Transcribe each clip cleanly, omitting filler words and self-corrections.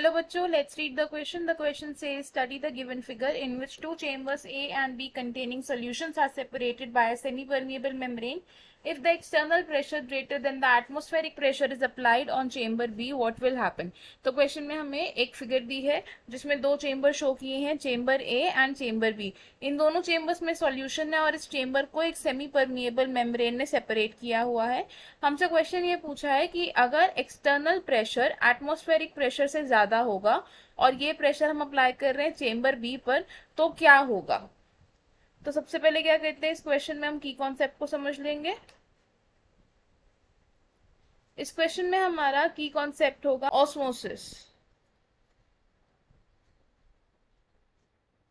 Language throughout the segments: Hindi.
Hello bachcho, let's read the question. The question says study the given figure in which two chambers A and B containing solutions are separated by a semi-permeable membrane. If the external pressure greater than the atmospheric pressure is applied on chamber B, what will happen? तो क्वेश्चन में हमें एक फिगर दी है जिसमें दो चेंबर शो किए हैं, chamber A and chamber B. इन दोनों चेंबर्स में सॉल्यूशन है और इस चेंबर को एक सेमी परमिएबल मेम्ब्रेन ने सेपरेट किया हुआ है. हमसे क्वेश्चन ये पूछा है कि अगर एक्सटर्नल प्रेशर एटमॉस्फेरिक प्रेशर से ज्यादा होगा और ये प्रेशर हम अप्लाई कर रहे हैं चेंबर बी पर, तो क्या होगा. तो सबसे पहले क्या कहते हैं, इस क्वेश्चन में हम की कॉन्सेप्ट को समझ लेंगे. इस क्वेश्चन में हमारा की कॉन्सेप्ट होगा ऑस्मोसिस.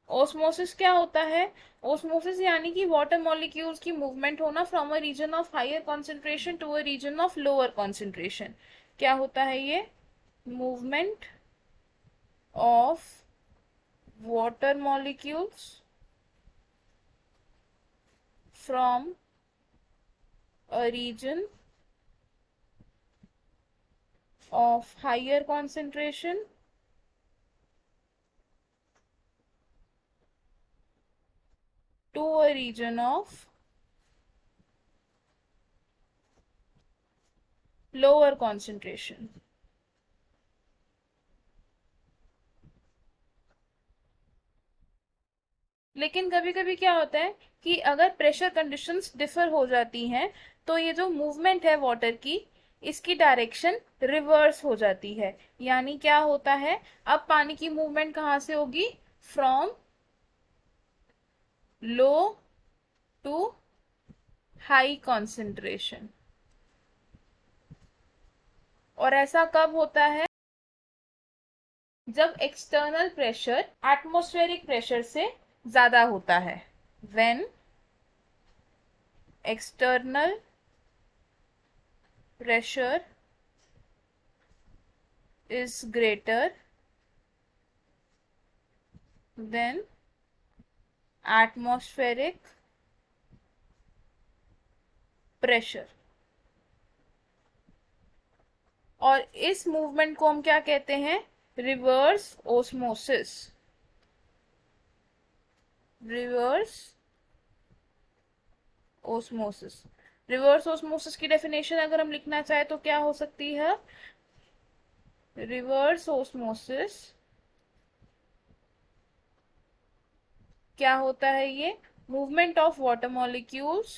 ऑस्मोसिस क्या होता है? ऑस्मोसिस यानी कि वाटर मॉलिक्यूल्स की मूवमेंट होना from a region of higher concentration to a region of lower concentration. क्या होता है ये? Movement of water molecules from a region of higher concentration to a region of lower concentration. लेकिन कभी कभी क्या होता है कि अगर प्रेशर कंडीशंस डिफर हो जाती हैं तो ये जो मूवमेंट है वाटर की, इसकी डायरेक्शन रिवर्स हो जाती है. यानी क्या होता है, अब पानी की मूवमेंट कहाँ से होगी? From low to high concentration. और ऐसा कब होता है? जब एक्सटर्नल प्रेशर एटमॉस्फेरिक प्रेशर से ज्यादा होता है. When external pressure is greater than atmospheric pressure. और इस मूवमेंट को हम क्या कहते हैं? Reverse osmosis. Reverse osmosis. Reverse osmosis की डेफिनेशन अगर हम लिखना चाहे तो क्या हो सकती है? रिवर्स ऑस्मोसिस क्या होता है? ये movement of water molecules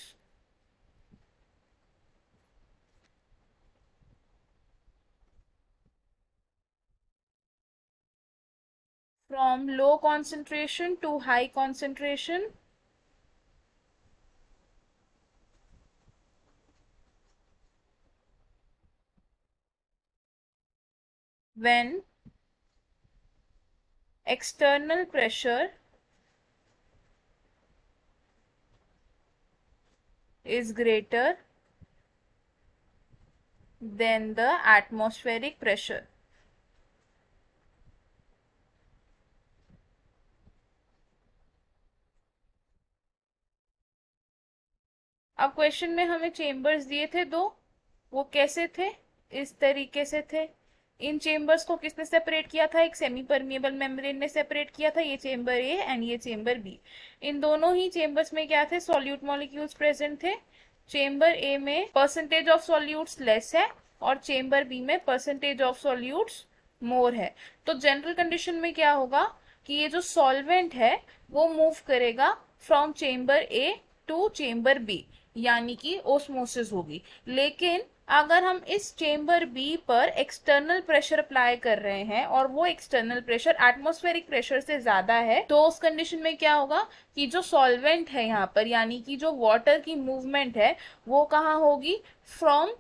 from low concentration to high concentration when external pressure is greater than the atmospheric pressure. अब क्वेश्चन में हमें चेंबर्स दिए थे दो, वो कैसे थे? इस तरीके से थे. इन चेंबर्स को किसने सेपरेट किया था? एक सेमी परमिएबल मेम्ब्रेन ने सेपरेट किया था. ये चेंबर ए एंड ये चेंबर बी. इन दोनों ही चेंबर्स में क्या थे? सॉल्यूट मॉलिक्यूल्स प्रेजेंट थे. चेंबर ए में परसेंटेज ऑफ सॉल्यूट्स लेस है और चेंबर बी में परसेंटेज ऑफ सॉल्यूट्स मोर है. तो जनरल कंडीशन में क्या होगा कि ये जो सॉल्वेंट है वो मूव करेगा from chamber A to chamber B, यानी कि ओस्मोसिस होगी. लेकिन अगर हम इस चेंबर बी पर एक्सटर्नल प्रेशर अप्लाई कर रहे हैं और वो एक्सटर्नल प्रेशर एटमॉस्फेरिक प्रेशर से ज्यादा है, तो उस कंडीशन में क्या होगा कि जो सॉल्वेंट है यहाँ पर, यानी कि जो वाटर की मूवमेंट है, वो कहाँ होगी? फ्रॉम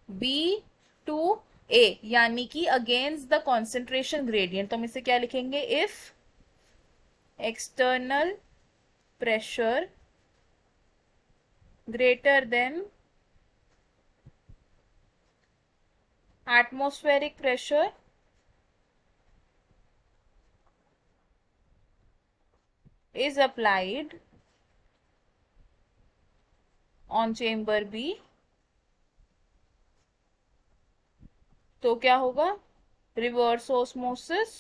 बी टू ए, यानी कि अगेंस्ट द कॉन्सेंट्रेशन ग्रेडियंट. तो हम इसे क्या लिखेंगे? If external pressure greater than atmospheric pressure is applied on chamber B, तो क्या होगा? reverse osmosis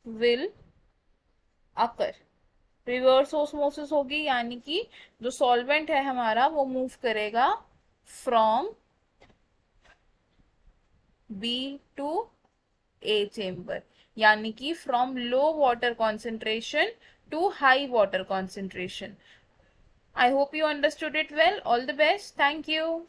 will occur। Reverse osmosis होगी यानी कि जो सॉल्वेंट है हमारा वो मूव करेगा from B to A chamber, यानी कि from low water concentration to high water concentration. I hope you understood it well. All the best. Thank you.